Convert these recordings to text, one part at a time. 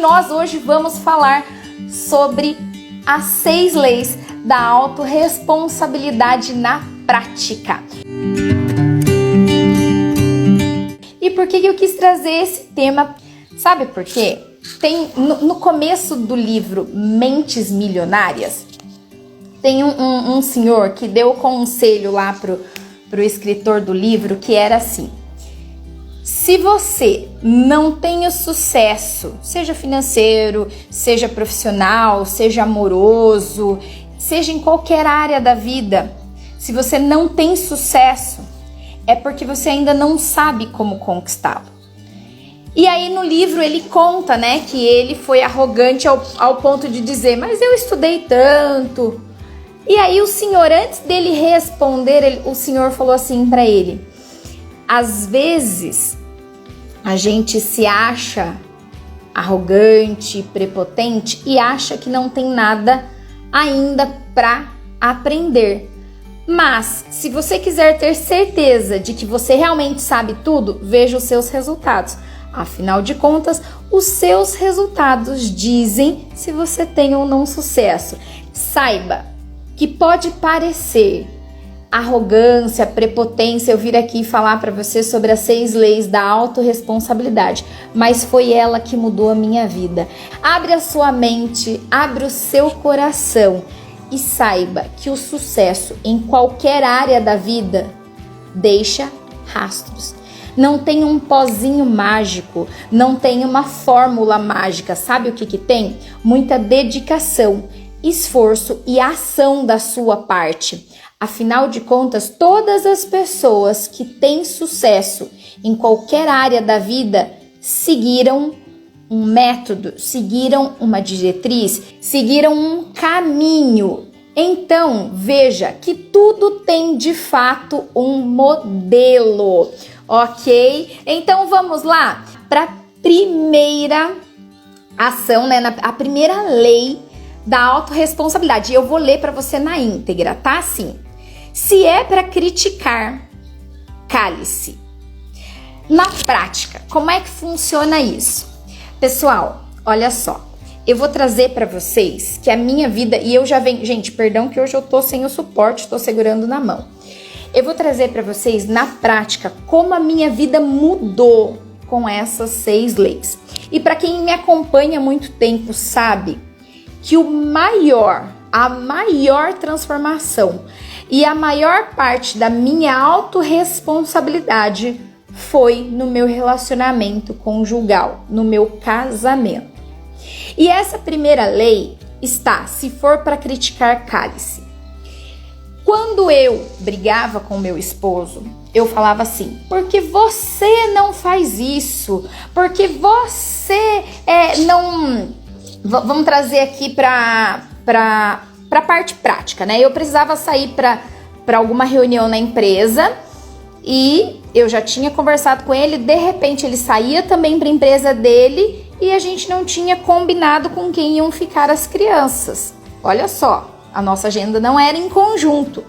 Nós hoje vamos falar sobre as 6 leis da autorresponsabilidade na prática. E por que eu quis trazer esse tema? Sabe por quê? Tem no começo do livro Mentes Milionárias, tem um senhor que deu o conselho lá pro escritor do livro, que era assim: se você não tem o sucesso, seja financeiro, seja profissional, seja amoroso, seja em qualquer área da vida, se você não tem sucesso, é porque você ainda não sabe como conquistá-lo. E aí no livro ele conta, né, que ele foi arrogante ao ponto de dizer: mas eu estudei tanto. E aí o senhor, antes dele responder, o senhor falou assim para ele: às vezes a gente se acha arrogante, prepotente e acha que não tem nada ainda para aprender. Mas se você quiser ter certeza de que você realmente sabe tudo, veja os seus resultados. Afinal de contas, os seus resultados dizem se você tem ou não sucesso. Saiba que pode parecer arrogância, prepotência eu vir aqui falar para você sobre as 6 leis da autorresponsabilidade, mas foi ela que mudou a minha vida. Abre a sua mente, abre o seu coração e saiba que o sucesso em qualquer área da vida deixa rastros. Não tem um pozinho mágico, não tem uma fórmula mágica. Sabe o que tem? Muita dedicação, esforço e ação da sua parte. Afinal de contas, todas as pessoas que têm sucesso em qualquer área da vida seguiram um método, seguiram uma diretriz, seguiram um caminho. Então, veja que tudo tem de fato um modelo, ok? Então, vamos lá para a primeira ação, né? A primeira lei da autorresponsabilidade. Eu vou ler para você na íntegra, tá? Assim: se é para criticar, cale-se. Na prática, como é que funciona isso? Pessoal, olha só. Eu vou trazer para vocês que a minha vida, e eu já venho... Gente, perdão que hoje eu tô sem o suporte, tô segurando na mão. Eu vou trazer para vocês, na prática, como a minha vida mudou com essas 6 leis. E para quem me acompanha há muito tempo sabe que a maior transformação e a maior parte da minha autorresponsabilidade foi no meu relacionamento conjugal, no meu casamento. E essa primeira lei está: se for para criticar, cale-se. Quando eu brigava com meu esposo, eu falava assim: porque você não faz isso? Porque você não... Vamos trazer aqui para parte prática, né? Eu precisava sair para alguma reunião na empresa e eu já tinha conversado com ele. De repente ele saía também para a empresa dele e a gente não tinha combinado com quem iam ficar as crianças. Olha só, a nossa agenda não era em conjunto.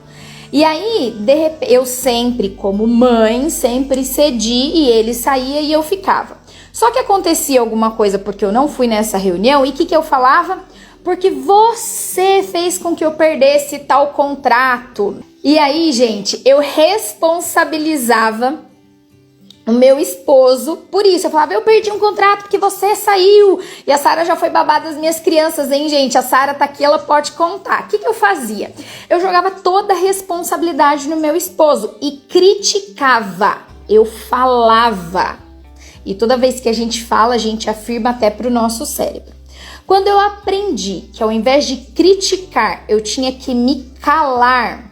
E aí, de repente, eu sempre, como mãe, sempre cedi e ele saía e eu ficava. Só que acontecia alguma coisa porque eu não fui nessa reunião e o que eu falava? Porque você fez com que eu perdesse tal contrato. E aí, gente, eu responsabilizava o meu esposo por isso. Eu falava: eu perdi um contrato porque você saiu. E a Sara já foi babada das minhas crianças, hein, gente? A Sara tá aqui, ela pode contar. O que eu fazia? Eu jogava toda a responsabilidade no meu esposo e criticava. Eu falava. E toda vez que a gente fala, a gente afirma até pro nosso cérebro. Quando eu aprendi que ao invés de criticar, eu tinha que me calar,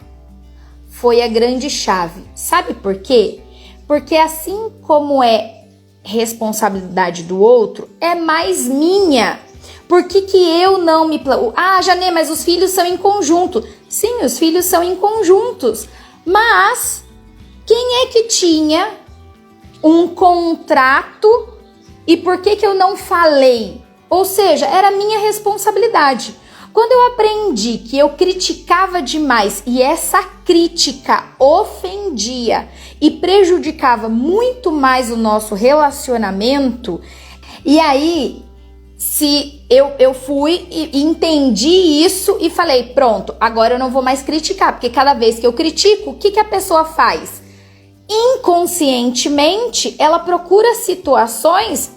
foi a grande chave. Sabe por quê? Porque assim como é responsabilidade do outro, é mais minha. Por que eu não me... Ah, Janê, mas os filhos são em conjunto. Sim, os filhos são em conjuntos. Mas quem é que tinha um contrato e por que eu não falei? Ou seja, era minha responsabilidade. Quando eu aprendi que eu criticava demais e essa crítica ofendia e prejudicava muito mais o nosso relacionamento, e aí se eu fui e entendi isso e falei, pronto, agora eu não vou mais criticar, porque cada vez que eu critico, o que a pessoa faz? Inconscientemente, ela procura situações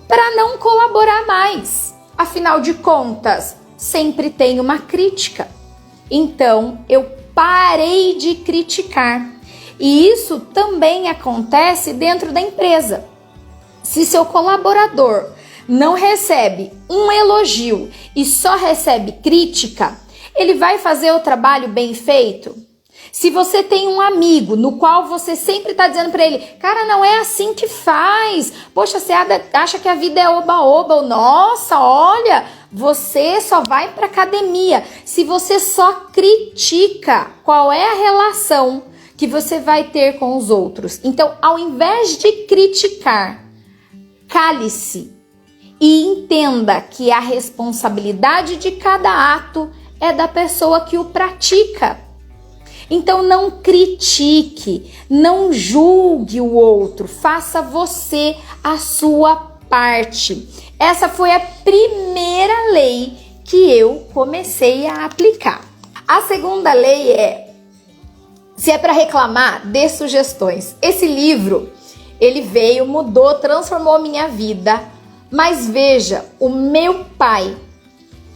para não colaborar mais. Afinal de contas, sempre tem uma crítica. Então, eu parei de criticar. E isso também acontece dentro da empresa. Se seu colaborador não recebe um elogio e só recebe crítica, ele vai fazer o trabalho bem feito? Se você tem um amigo no qual você sempre está dizendo para ele, cara, não é assim que faz. Poxa, você acha que a vida é oba-oba? Ou, nossa, olha, você só vai para academia. Se você só critica, qual é a relação que você vai ter com os outros? Então, ao invés de criticar, cale-se e entenda que a responsabilidade de cada ato é da pessoa que o pratica. Então não critique, não julgue o outro, faça você a sua parte. Essa foi a primeira lei que eu comecei a aplicar. A segunda lei é, se é para reclamar, dê sugestões. Esse livro, ele veio, mudou, transformou a minha vida. Mas veja, o meu pai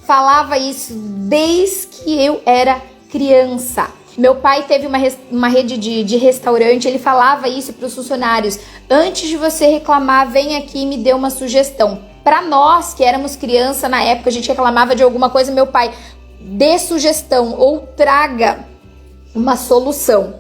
falava isso desde que eu era criança. Meu pai teve uma rede de restaurante, ele falava isso para os funcionários. Antes de você reclamar, vem aqui e me dê uma sugestão. Para nós que éramos criança, na época a gente reclamava de alguma coisa, meu pai, dê sugestão ou traga uma solução.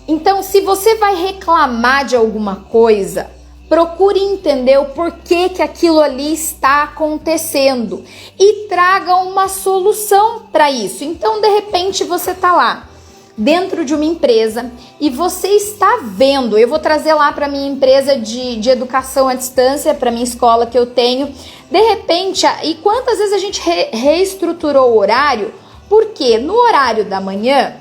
Então, se você vai reclamar de alguma coisa, procure entender o porquê que aquilo ali está acontecendo e traga uma solução para isso. Então, de repente, você está lá dentro de uma empresa e você está vendo, eu vou trazer lá para minha empresa de educação à distância, para minha escola que eu tenho, de repente, e quantas vezes a gente reestruturou o horário, porque no horário da manhã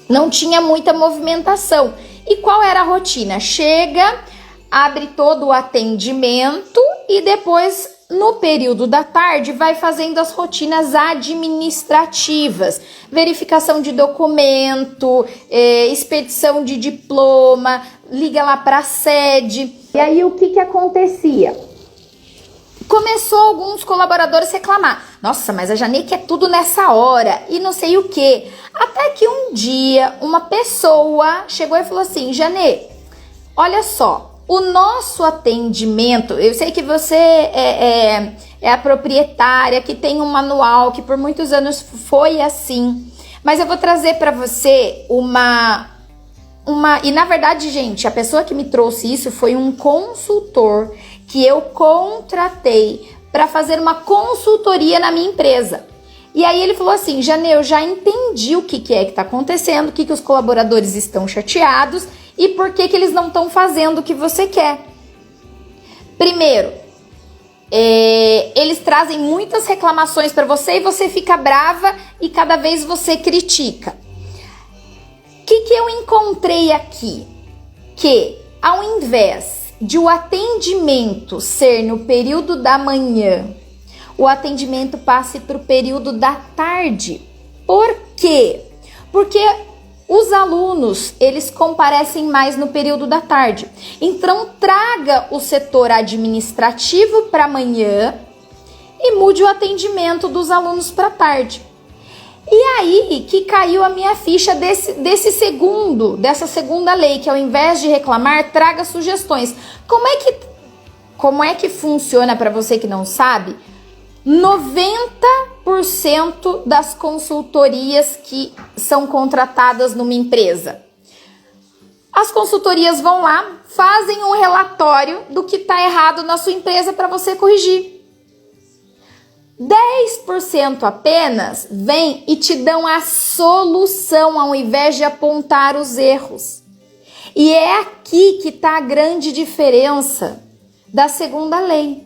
não tinha muita movimentação. E qual era a rotina? Chega, abre todo o atendimento e depois, no período da tarde, vai fazendo as rotinas administrativas. Verificação de documento, expedição de diploma, liga lá para a sede. E aí o que acontecia? Começou alguns colaboradores a reclamar. Nossa, mas a Janê quer tudo nessa hora e não sei o que. Até que um dia uma pessoa chegou e falou assim, Janê, olha só, o nosso atendimento, eu sei que você é a proprietária, que tem um manual, que por muitos anos foi assim, mas eu vou trazer para você e na verdade, gente, a pessoa que me trouxe isso foi um consultor que eu contratei para fazer uma consultoria na minha empresa. E aí ele falou assim, Janê, eu já entendi o que é que está acontecendo, o que os colaboradores estão chateados e por que eles não estão fazendo o que você quer. Primeiro, eles trazem muitas reclamações para você e você fica brava e cada vez você critica. O que eu encontrei aqui? Que ao invés de o atendimento ser no período da manhã, o atendimento passe para o período da tarde. Por quê? Porque os alunos, eles comparecem mais no período da tarde. Então, traga o setor administrativo para amanhã e mude o atendimento dos alunos para tarde. E aí que caiu a minha ficha dessa segunda lei, que ao invés de reclamar, traga sugestões. Como é que funciona para você que não sabe? 90% das consultorias que são contratadas numa empresa, as consultorias vão lá, fazem um relatório do que está errado na sua empresa para você corrigir. 10% apenas vem e te dão a solução ao invés de apontar os erros. E é aqui que está a grande diferença da segunda lei.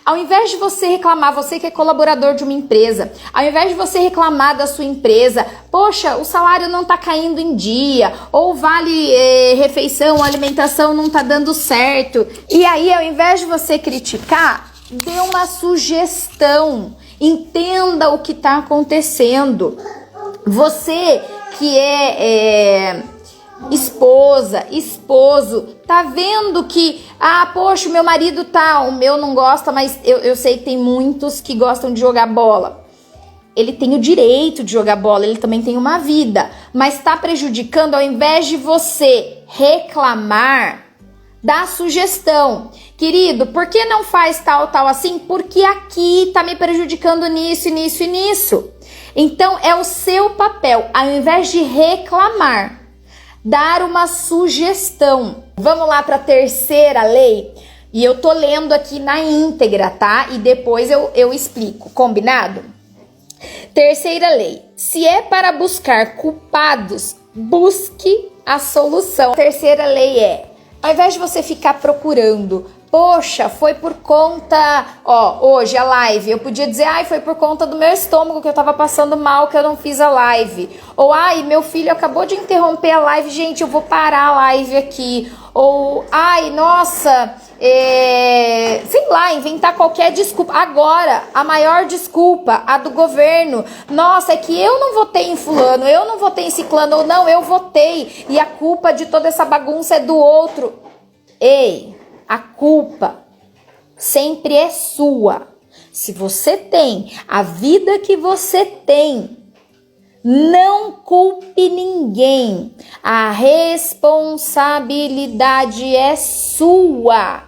Ao invés de você reclamar, você que é colaborador de uma empresa, ao invés de você reclamar da sua empresa, poxa, o salário não está caindo em dia, ou vale refeição, alimentação não está dando certo. E aí, ao invés de você criticar, dê uma sugestão, entenda o que está acontecendo. Você que é esposa, esposo, tá vendo que, poxa, o meu marido tá, o meu não gosta, mas eu sei que tem muitos que gostam de jogar bola. Ele tem o direito de jogar bola, ele também tem uma vida, mas tá prejudicando. Ao invés de você reclamar, dá sugestão. Querido, por que não faz tal assim? Porque aqui tá me prejudicando nisso, nisso e nisso. Então é o seu papel, ao invés de reclamar, dar uma sugestão. Vamos lá para a terceira lei? E eu tô lendo aqui na íntegra, tá? E depois eu explico, combinado? Terceira lei. Se é para buscar culpados, busque a solução. A terceira lei é, ao invés de você ficar procurando, poxa, foi por conta, hoje a live, eu podia dizer, foi por conta do meu estômago que eu tava passando mal, que eu não fiz a live. Ou, meu filho acabou de interromper a live, gente, eu vou parar a live aqui. Ou, nossa, sei lá, inventar qualquer desculpa. Agora, a maior desculpa, a do governo. Nossa, é que eu não votei em fulano, eu não votei em ciclano, ou não, eu votei. E a culpa de toda essa bagunça é do outro. Ei, a culpa sempre é sua. Se você tem a vida que você tem, não culpe ninguém. A responsabilidade é sua.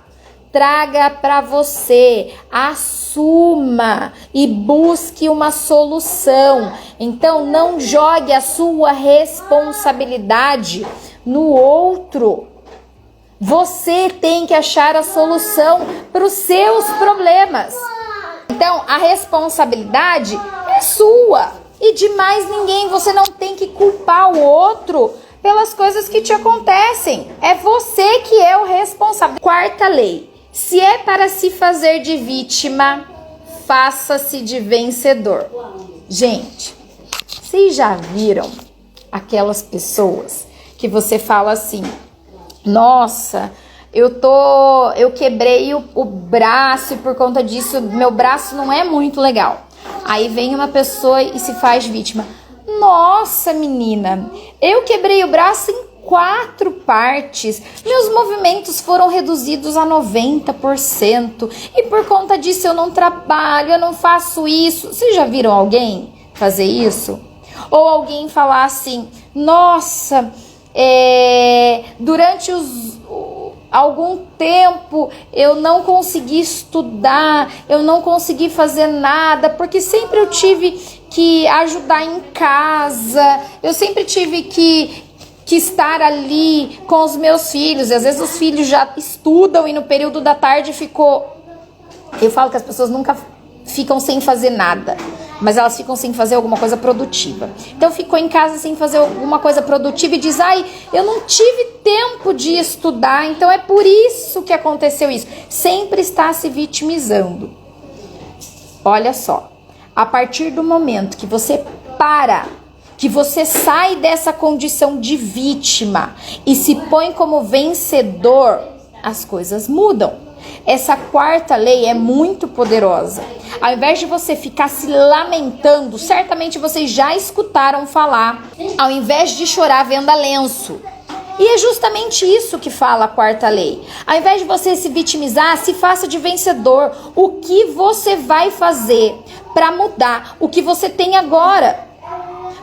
Traga para você, assuma e busque uma solução. Então não jogue a sua responsabilidade no outro. Você tem que achar a solução para os seus problemas. Então, a responsabilidade é sua e de mais ninguém. Você não tem que culpar o outro pelas coisas que te acontecem. É você que é o responsável. Quarta lei. Se é para se fazer de vítima, faça-se de vencedor. Gente, vocês já viram aquelas pessoas que você fala assim: nossa, eu quebrei o braço e por conta disso meu braço não é muito legal. Aí vem uma pessoa e se faz vítima. Nossa, menina, eu quebrei o braço em 4 partes. Meus movimentos foram reduzidos a 90%. E por conta disso eu não trabalho, eu não faço isso. Vocês já viram alguém fazer isso? Ou alguém falar assim: nossa, durante algum tempo eu não consegui estudar, eu não consegui fazer nada, porque sempre eu tive que ajudar em casa, eu sempre tive que estar ali com os meus filhos, e às vezes os filhos já estudam e no período da tarde eu falo que as pessoas nunca ficam sem fazer nada, mas elas ficam sem fazer alguma coisa produtiva. Então ficou em casa sem fazer alguma coisa produtiva e diz: eu não tive tempo de estudar, então é por isso que aconteceu isso. Sempre está se vitimizando. Olha só, a partir do momento que você que você sai dessa condição de vítima e se põe como vencedor, as coisas mudam. Essa quarta lei é muito poderosa. Ao invés de você ficar se lamentando, certamente vocês já escutaram falar, ao invés de chorar, venda lenço. E é justamente isso que fala a quarta lei. Ao invés de você se vitimizar, se faça de vencedor. O que você vai fazer para mudar o que você tem agora?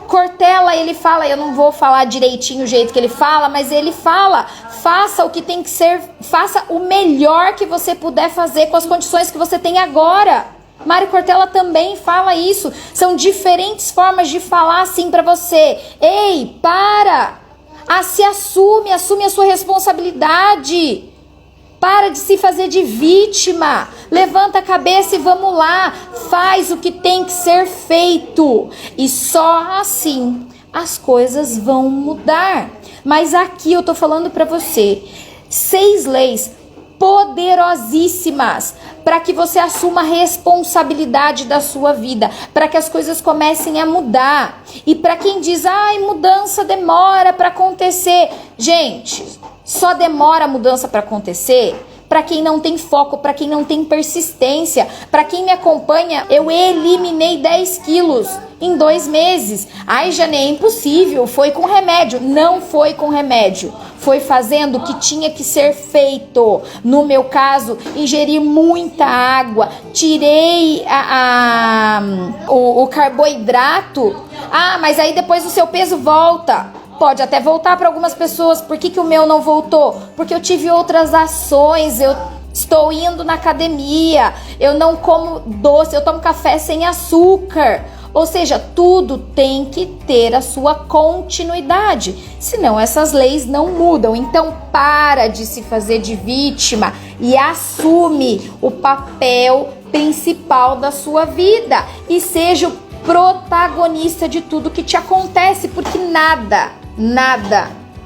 Cortella, ele fala, eu não vou falar direitinho o jeito que ele fala, mas ele fala: faça o que tem que ser, faça o melhor que você puder fazer com as condições que você tem agora. Mário Cortella também fala isso. São diferentes formas de falar assim pra você. Ei, para! Assume a sua responsabilidade. Para de se fazer de vítima. Levanta a cabeça e vamos lá. Faz o que tem que ser feito. E só assim as coisas vão mudar. Mas aqui eu tô falando para você 6 leis poderosíssimas para que você assuma a responsabilidade da sua vida, para que as coisas comecem a mudar. E para quem diz: mudança demora para acontecer. Gente, só demora a mudança para acontecer para quem não tem foco, para quem não tem persistência. Para quem me acompanha, eu eliminei 10 quilos em 2 meses. Ai, Jane, é impossível, foi com remédio. Não foi com remédio, foi fazendo o que tinha que ser feito. No meu caso, ingeri muita água, tirei o carboidrato. Ah, mas aí depois o seu peso volta. Pode até voltar para algumas pessoas. Por que o meu não voltou? Porque eu tive outras ações, eu estou indo na academia, eu não como doce, eu tomo café sem açúcar. Ou seja, tudo tem que ter a sua continuidade, senão essas leis não mudam. Então para de se fazer de vítima e assume o papel principal da sua vida e seja o protagonista de tudo que te acontece, porque nada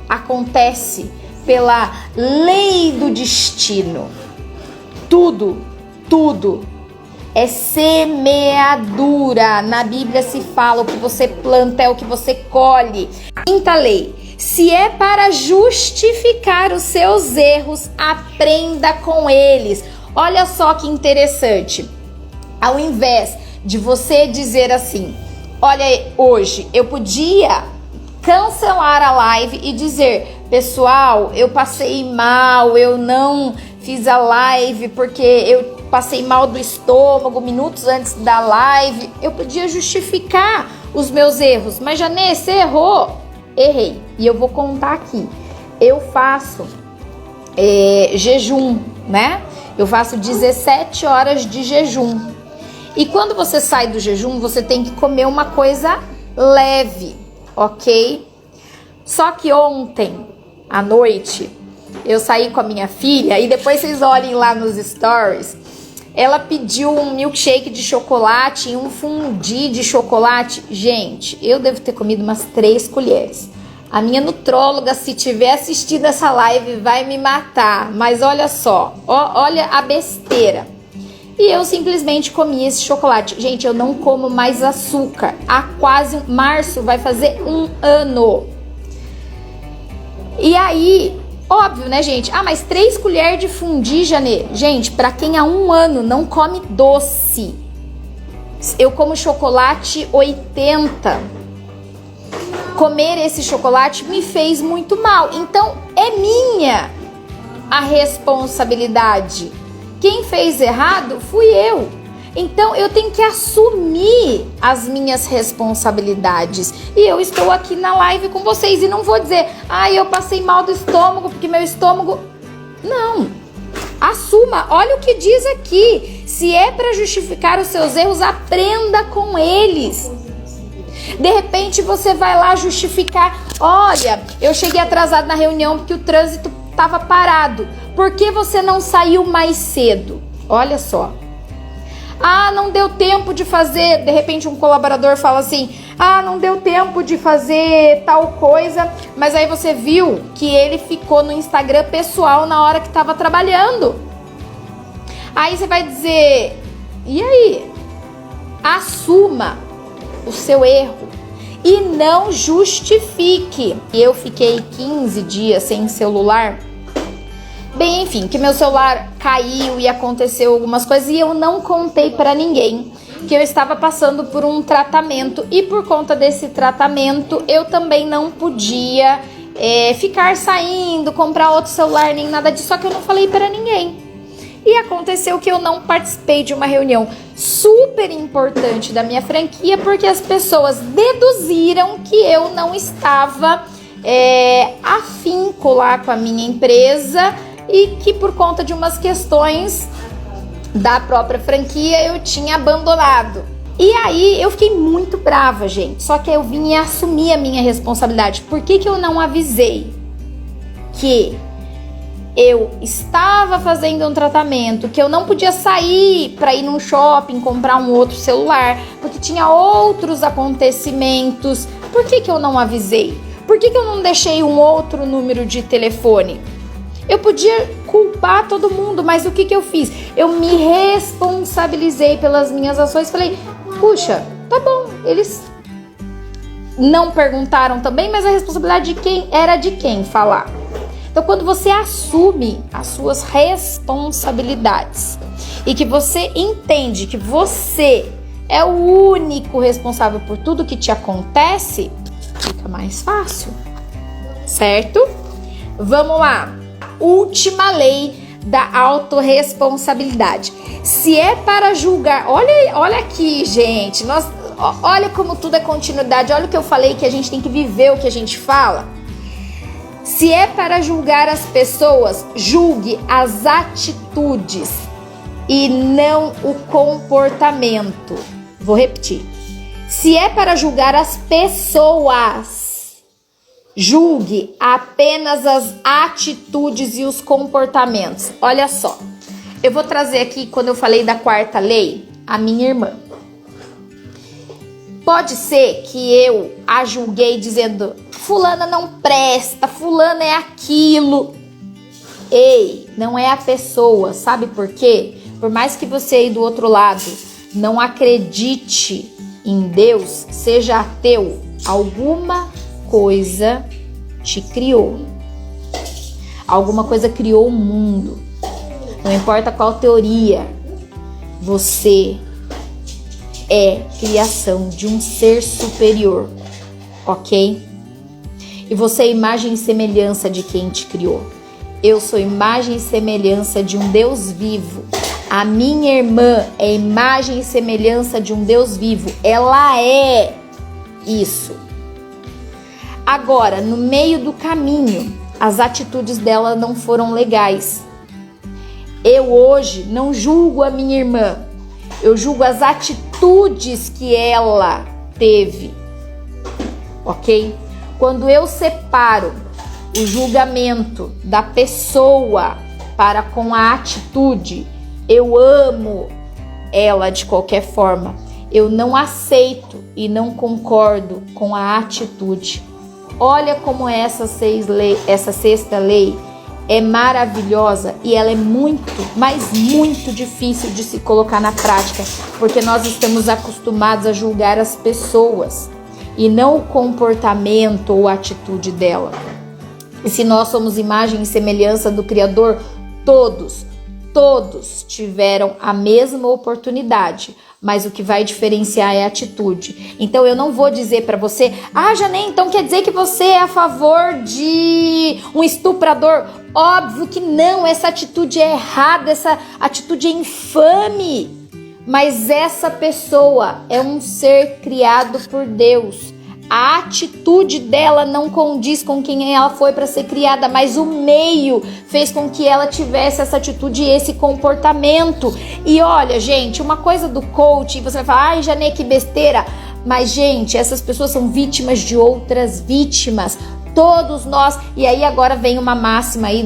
acontece pela lei do destino. Tudo é semeadura. Na Bíblia se fala: o que você planta é o que você colhe. Quinta lei: se é para justificar os seus erros, aprenda com eles. Olha só que interessante. Ao invés de você dizer assim: olha, hoje eu podia cancelar a live e dizer: pessoal, eu passei mal, eu não fiz a live porque eu passei mal do estômago minutos antes da live. Eu podia justificar os meus erros. Mas, Jane, você errou? Errei. E eu vou contar aqui. Eu faço jejum, né? Eu faço 17 horas de jejum. E quando você sai do jejum, você tem que comer uma coisa leve, ok? Só que ontem à noite eu saí com a minha filha e depois vocês olhem lá nos stories. Ela pediu um milkshake de chocolate e um fondue de chocolate. Gente, eu devo ter comido umas 3 colheres. A minha nutróloga, se tiver assistindo essa live, vai me matar. Mas olha só, olha a besteira. E eu simplesmente comi esse chocolate. Gente, eu não como mais açúcar. Há quase março vai fazer 1 ano. E aí, óbvio, né, gente? Ah, mas 3 colheres de fondue, Jane. Gente, pra quem há 1 ano não come doce. Eu como chocolate 80. Comer esse chocolate me fez muito mal. Então, é minha a responsabilidade. Quem fez errado fui eu. Então eu tenho que assumir as minhas responsabilidades. E eu estou aqui na live com vocês e não vou dizer: ah, eu passei mal do estômago porque meu estômago... Não. Assuma. Olha o que diz aqui. Se é para justificar os seus erros, aprenda com eles. De repente você vai lá justificar: olha, eu cheguei atrasado na reunião porque o trânsito estava parado. Por que você não saiu mais cedo? Olha só. Ah, não deu tempo de fazer. De repente um colaborador fala assim: ah, não deu tempo de fazer tal coisa. Mas aí você viu que ele ficou no Instagram pessoal na hora que estava trabalhando. Aí você vai dizer: e aí? Assuma o seu erro e não justifique. Eu fiquei 15 dias sem celular. Bem, enfim, que meu celular caiu e aconteceu algumas coisas e eu não contei para ninguém que eu estava passando por um tratamento, e por conta desse tratamento eu também não podia ficar saindo, comprar outro celular, nem nada disso, só que eu não falei para ninguém. E aconteceu que eu não participei de uma reunião super importante da minha franquia porque as pessoas deduziram que eu não estava afinco lá com a minha empresa e que por conta de umas questões da própria franquia eu tinha abandonado. E aí eu fiquei muito brava, gente. Só que eu vim e assumi a minha responsabilidade. Por que eu não avisei que eu estava fazendo um tratamento, que eu não podia sair para ir num shopping comprar um outro celular, porque tinha outros acontecimentos? Por que eu não avisei? Por que eu não deixei um outro número de telefone? Eu podia culpar todo mundo, mas o que eu fiz? Eu me responsabilizei pelas minhas ações. Falei: puxa, tá bom, eles não perguntaram também, mas a responsabilidade de quem era de quem falar. Então, quando você assume as suas responsabilidades e que você entende que você é o único responsável por tudo que te acontece, fica mais fácil, certo? Vamos lá. Última lei da autorresponsabilidade. Se é para julgar, olha aqui, gente, olha como tudo é continuidade, olha o que eu falei, que a gente tem que viver o que a gente fala. Se é para julgar as pessoas, julgue as atitudes e não o comportamento. Vou repetir. Se é para julgar as pessoas, julgue apenas as atitudes e os comportamentos. Olha só, eu vou trazer aqui, quando eu falei da quarta lei, a minha irmã. Pode ser que eu a julguei dizendo, fulana não presta, fulana é aquilo. Ei, não é a pessoa, sabe por quê? Por mais que você aí do outro lado não acredite em Deus, seja ateu, alguma coisa te criou. Alguma coisa criou o mundo. Não importa qual teoria, você é criação de um ser superior, ok? E você é imagem e semelhança de quem te criou. Eu sou imagem e semelhança de um Deus vivo. A minha irmã é imagem e semelhança de um Deus vivo. Ela é isso. Agora, no meio do caminho, as atitudes dela não foram legais. Eu hoje não julgo a minha irmã. Eu julgo as atitudes que ela teve. Ok? Quando eu separo o julgamento da pessoa para com a atitude, eu amo ela de qualquer forma. Eu não aceito e não concordo com a atitude. Olha como essa sexta lei é maravilhosa e ela é muito, mas muito difícil de se colocar na prática, porque nós estamos acostumados a julgar as pessoas e não o comportamento ou a atitude dela. E se nós somos imagem e semelhança do Criador, todos tiveram a mesma oportunidade, mas o que vai diferenciar é a atitude. Então eu não vou dizer para você, Janê, então quer dizer que você é a favor de um estuprador? Óbvio que não, essa atitude é errada, essa atitude é infame, mas essa pessoa é um ser criado por Deus. A atitude dela não condiz com quem ela foi para ser criada, mas o meio fez com que ela tivesse essa atitude e esse comportamento. E olha, gente, uma coisa do coach, você vai falar, Janê, que besteira. Mas, gente, essas pessoas são vítimas de outras vítimas. Todos nós. E aí agora vem uma máxima aí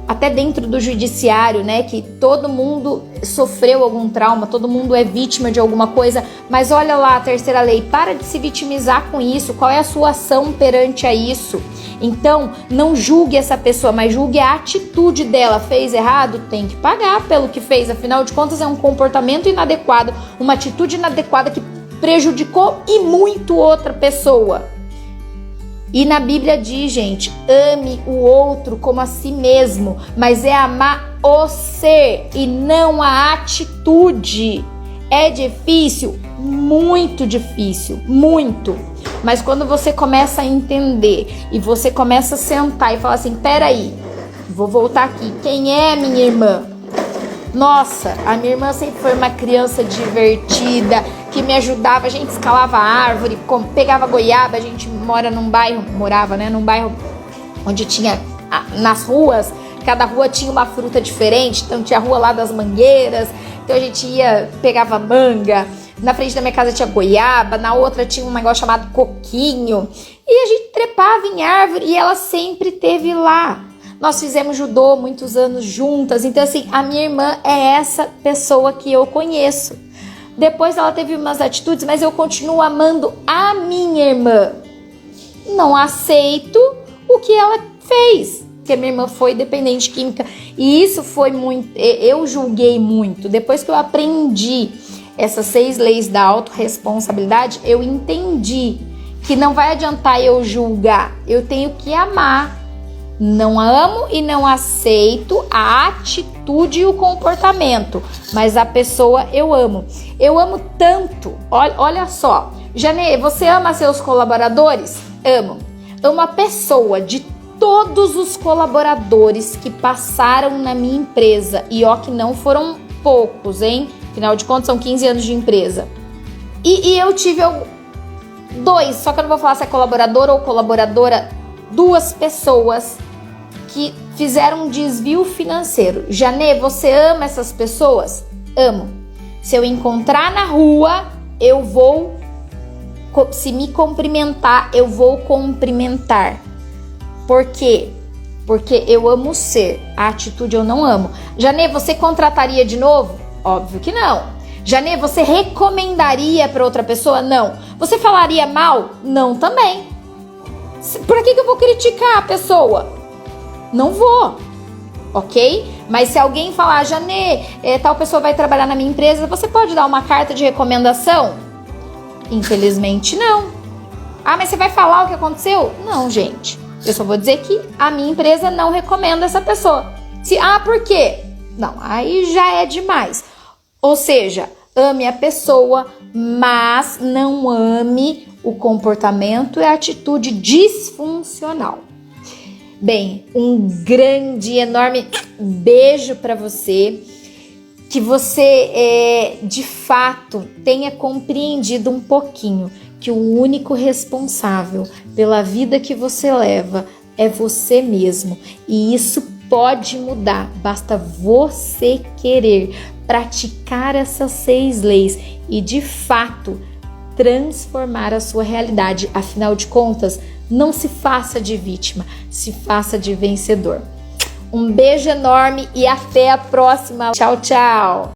até dentro do judiciário, né, que todo mundo sofreu algum trauma, todo mundo é vítima de alguma coisa, mas olha lá a terceira lei, para de se vitimizar com isso, qual é a sua ação perante a isso? Então, não julgue essa pessoa, mas julgue a atitude dela, fez errado, tem que pagar pelo que fez, afinal de contas é um comportamento inadequado, uma atitude inadequada que prejudicou e muito outra pessoa. E na Bíblia diz, gente, ame o outro como a si mesmo, mas é amar o ser e não a atitude. É difícil? Muito difícil, muito. Mas quando você começa a entender e você começa a sentar e falar assim, peraí, vou voltar aqui, quem é a minha irmã? Nossa, a minha irmã sempre foi uma criança divertida, que me ajudava, a gente escalava a árvore, pegava goiaba, a gente morava num bairro onde tinha, nas ruas, cada rua tinha uma fruta diferente, então tinha a rua lá das mangueiras, então a gente pegava manga, na frente da minha casa tinha goiaba, na outra tinha um negócio chamado coquinho, e a gente trepava em árvore e ela sempre esteve lá. Nós fizemos judô muitos anos juntas, então assim, a minha irmã é essa pessoa que eu conheço. Depois ela teve umas atitudes, mas eu continuo amando a minha irmã. Não aceito o que ela fez, porque a minha irmã foi dependente química. E isso foi muito, eu julguei muito. Depois que eu aprendi essas 6 leis da autorresponsabilidade, eu entendi que não vai adiantar eu julgar, eu tenho que amar. Não amo e não aceito a atitude e o comportamento, mas a pessoa eu amo. Eu amo tanto. Olha só. Janê, você ama seus colaboradores? Amo. Amo a pessoa de todos os colaboradores que passaram na minha empresa. E ó que não foram poucos, hein? Afinal de contas, são 15 anos de empresa. E eu tive dois, só que eu não vou falar se é colaborador ou colaboradora, 2 pessoas que fizeram um desvio financeiro. Janê, você ama essas pessoas? Amo. Se eu encontrar na rua, eu vou, se me cumprimentar, eu vou cumprimentar. Por quê? Porque eu amo ser, a atitude eu não amo. Janê, você contrataria de novo? Óbvio que não. Janê, você recomendaria para outra pessoa? Não. Você falaria mal? Não também. Por que eu vou criticar a pessoa? Não vou, ok? Mas se alguém falar, Janê, tal pessoa vai trabalhar na minha empresa, você pode dar uma carta de recomendação? Infelizmente não. Ah, mas você vai falar o que aconteceu? Não, gente. Eu só vou dizer que a minha empresa não recomenda essa pessoa. Por quê? Não, aí já é demais. Ou seja, ame a pessoa, mas não ame o comportamento e a atitude disfuncional. Bem, um grande, enorme beijo para você. Que você, de fato, tenha compreendido um pouquinho que o único responsável pela vida que você leva é você mesmo. E isso pode mudar, basta você querer praticar essas 6 leis e, de fato, transformar a sua realidade. Afinal de contas, não se faça de vítima, se faça de vencedor. Um beijo enorme e até a próxima. Tchau, tchau!